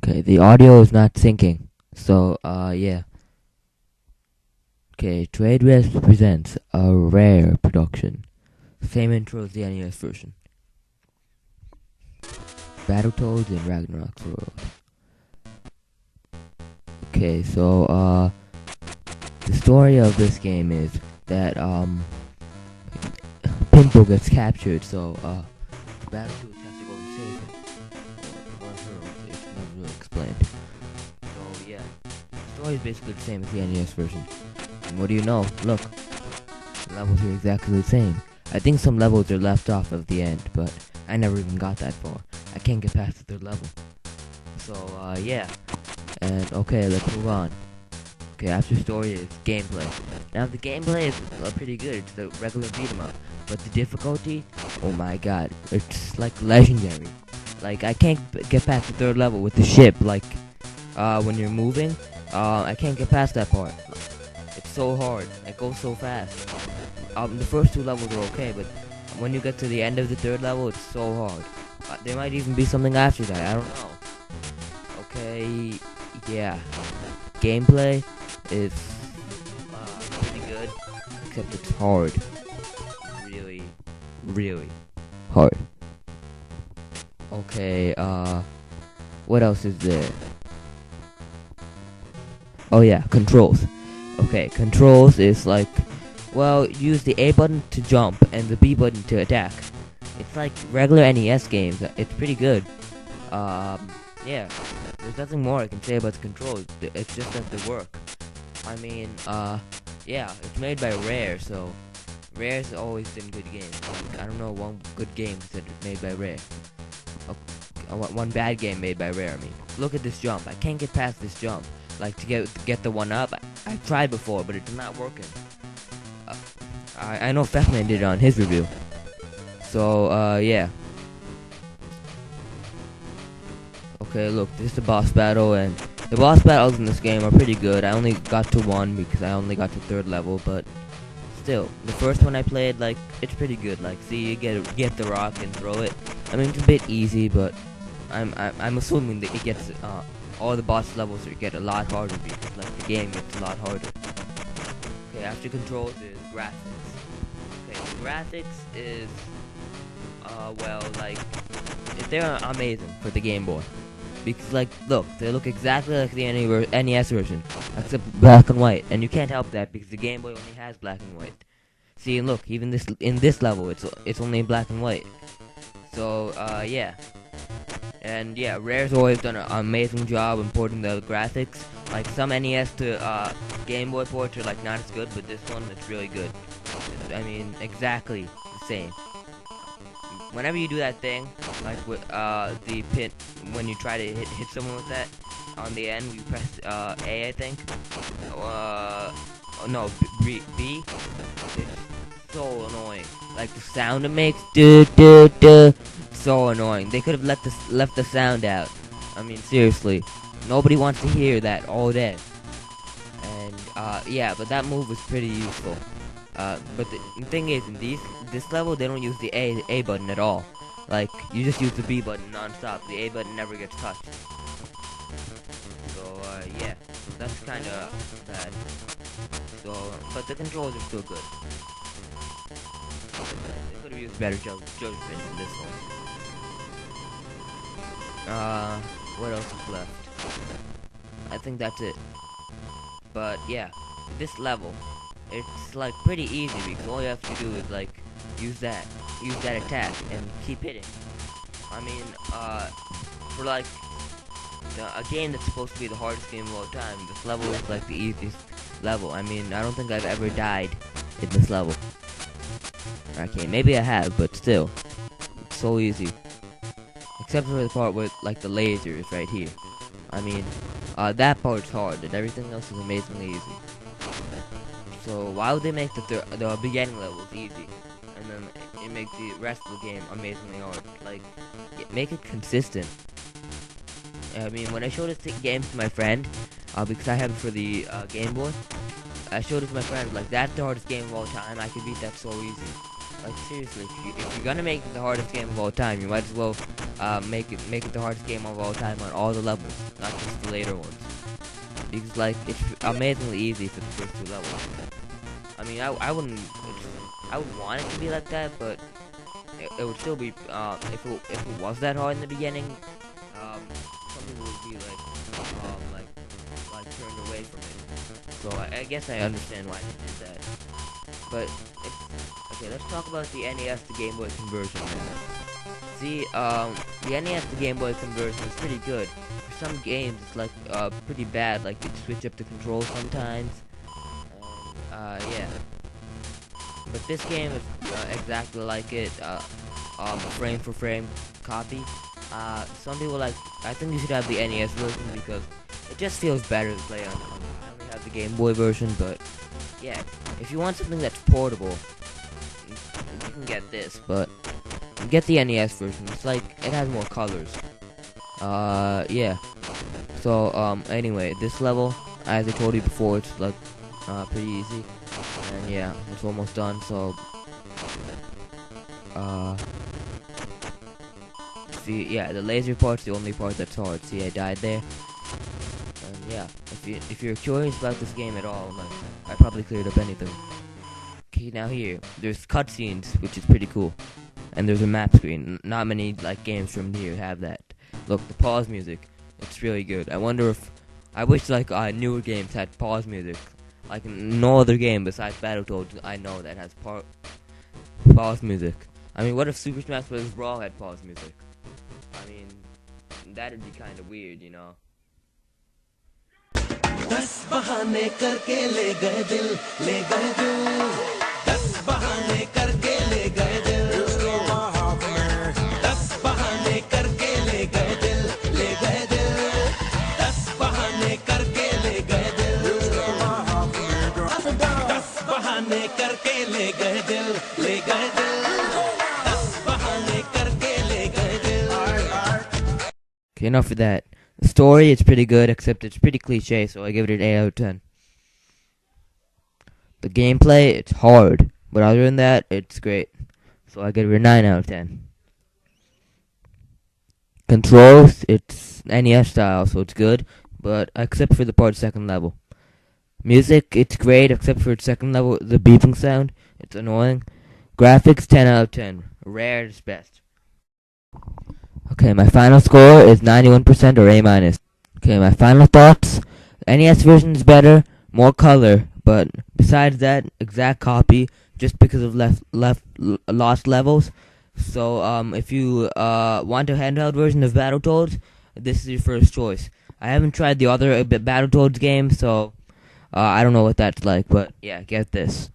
Okay, the audio is not syncing. So, yeah. Okay, Trade Rest presents a rare production. Same intro as the NES version. Battletoads and Ragnarok world. Okay, so, the story of this game is that, Pimple gets captured, so, Battletoads has to go and save him. Or her, it's never really explained. So, yeah. The story is basically the same as the NES version. And what do you know? Look. The levels are exactly the same. I think some levels are left off of the end, but I never even got that far. I can't get past the third level. So, yeah. And, okay, let's move on. Okay, after story is gameplay. Now, the gameplay is pretty good. It's the regular beat 'em up. But the difficulty, oh my god, it's like legendary. Like, I can't get past the third level with the ship. Like, when you're moving, I can't get past that part. It's so hard. It goes so fast. The first two levels are okay, but when you get to the end of the third level, it's so hard. There might even be something after that. I don't know. Okay, yeah. Gameplay is pretty good, except it's hard. Really, really hard. Okay, what else is there? Oh yeah, controls. Okay, controls is like, well, use the A button to jump and the B button to attack. It's like regular NES games. It's pretty good. Yeah. There's nothing more I can say about the controls. It's just that they work. I mean, yeah, it's made by Rare, so Rare's always been good games. Like, I don't know one good game that's made by Rare. One bad game made by Rare. I mean, look at this jump. I can't get past this jump. Like, to get the one up, I tried before, but it's not working. I know Feckman did it on his review. So, yeah. Okay, look, this is the boss battle, and the boss battles in this game are pretty good. I only got to one because I only got to third level, but still, the first one I played, like, it's pretty good. Like, see, you get the rock and throw it. I mean, it's a bit easy, but I'm assuming that it gets all the boss levels get a lot harder because, like, the game gets a lot harder. Okay, after controls is graphics. Okay, the graphics is well, like, they're amazing for the Game Boy. Because, like, look, they look exactly like the NES version, except black and white. And you can't help that because the Game Boy only has black and white. See, and look, even in this level, it's only black and white. So, yeah. And yeah, Rare's always done an amazing job importing the graphics. Like, some NES to Game Boy ports are, like, not as good, but this one, it's really good. I mean, exactly the same. Whenever you do that thing, like with the pin, when you try to hit someone with that, on the end you press A, I think. No, B. It's so annoying. Like the sound it makes, so annoying. They could have left the sound out. I mean, seriously, nobody wants to hear that all day. And yeah, but that move was pretty useful. But the thing is, in this level, they don't use the A button at all. Like, you just use the B button non-stop. The A button never gets touched. So, yeah. That's kinda bad. So, but the controls are still good. They could have used better judgment in this one. What else is left? I think that's it. But, yeah. This level, it's like pretty easy because all you have to do is like use that attack and keep hitting. I mean, for like a game that's supposed to be the hardest game of all time, this level is like the easiest level. I mean, I don't think I've ever died in this level. Okay, maybe I have, but still, it's so easy. Except for the part with like the lasers right here. I mean, that part's hard, and everything else is amazingly easy. So why would they make the beginning levels easy, and then it makes the rest of the game amazingly hard? Like, make it consistent. I mean, when I showed this game to my friend, because I have it for the Game Boy, I showed it to my friend, like, that's the hardest game of all time. I could beat that so easy. Like seriously, if you're gonna make it the hardest game of all time, you might as well make it the hardest game of all time on all the levels, not just the later ones. Because like it's amazingly easy for the first two levels. I mean, I wouldn't want it to be like that, but it would still be if it was that hard in the beginning, some people would be like turned away from it. So I guess I understand why they did that. But okay, let's talk about the NES to Game Boy conversion. See, the NES to Game Boy conversion is pretty good. For some games, it's like pretty bad. Like you switch up the controls sometimes. Yeah. But this game is exactly like it. Frame for frame copy. Some people like. I think you should have the NES version because it just feels better to play on. I only have the Game Boy version, but yeah, if you want something that's portable, you can get this. But get the NES version. It's like it has more colors. Yeah. So anyway, this level, as I told you before, it's like pretty easy. And yeah, it's almost done. So see, yeah, the laser part's the only part that's hard. See, I died there. And yeah, if you're curious about this game at all, like, I probably cleared up anything. Okay, now here, there's cutscenes, which is pretty cool, and there's a map screen. Not many like games from here have that. Look, the pause music, it's really good. I wish like newer games had pause music. Like no other game besides Battletoads I know that has pause music. I mean, what if Super Smash Bros. Brawl had pause music? I mean, that'd be kind of weird, you know. 10 बहाने करके ले गए दिल ले गए दिल 10 बहाने करके ले गए दिल 10 बहाने करके ले गए दिल ले गए दिल 10 बहाने करके ले गए दिल 10 बहाने करके ले गए दिल ले गए दिल 10 बहाने करके ले गए दिल. Okay, enough of that. The story is pretty good, except it's pretty cliche, so I give it an 8 out of 10. The gameplay, it's hard, but other than that, it's great. So I give it a 9 out of 10. Controls, it's NES style, so it's good, but except for the part second level. Music, it's great, except for its second level, the beeping sound, it's annoying. Graphics, 10 out of 10. Rare is best. Okay, my final score is 91% or A-. Okay, my final thoughts. NES version is better, more color, but besides that, exact copy, just because of lost levels. So, if you want a handheld version of Battletoads, this is your first choice. I haven't tried the other Battletoads game, so I don't know what that's like, but yeah, get this.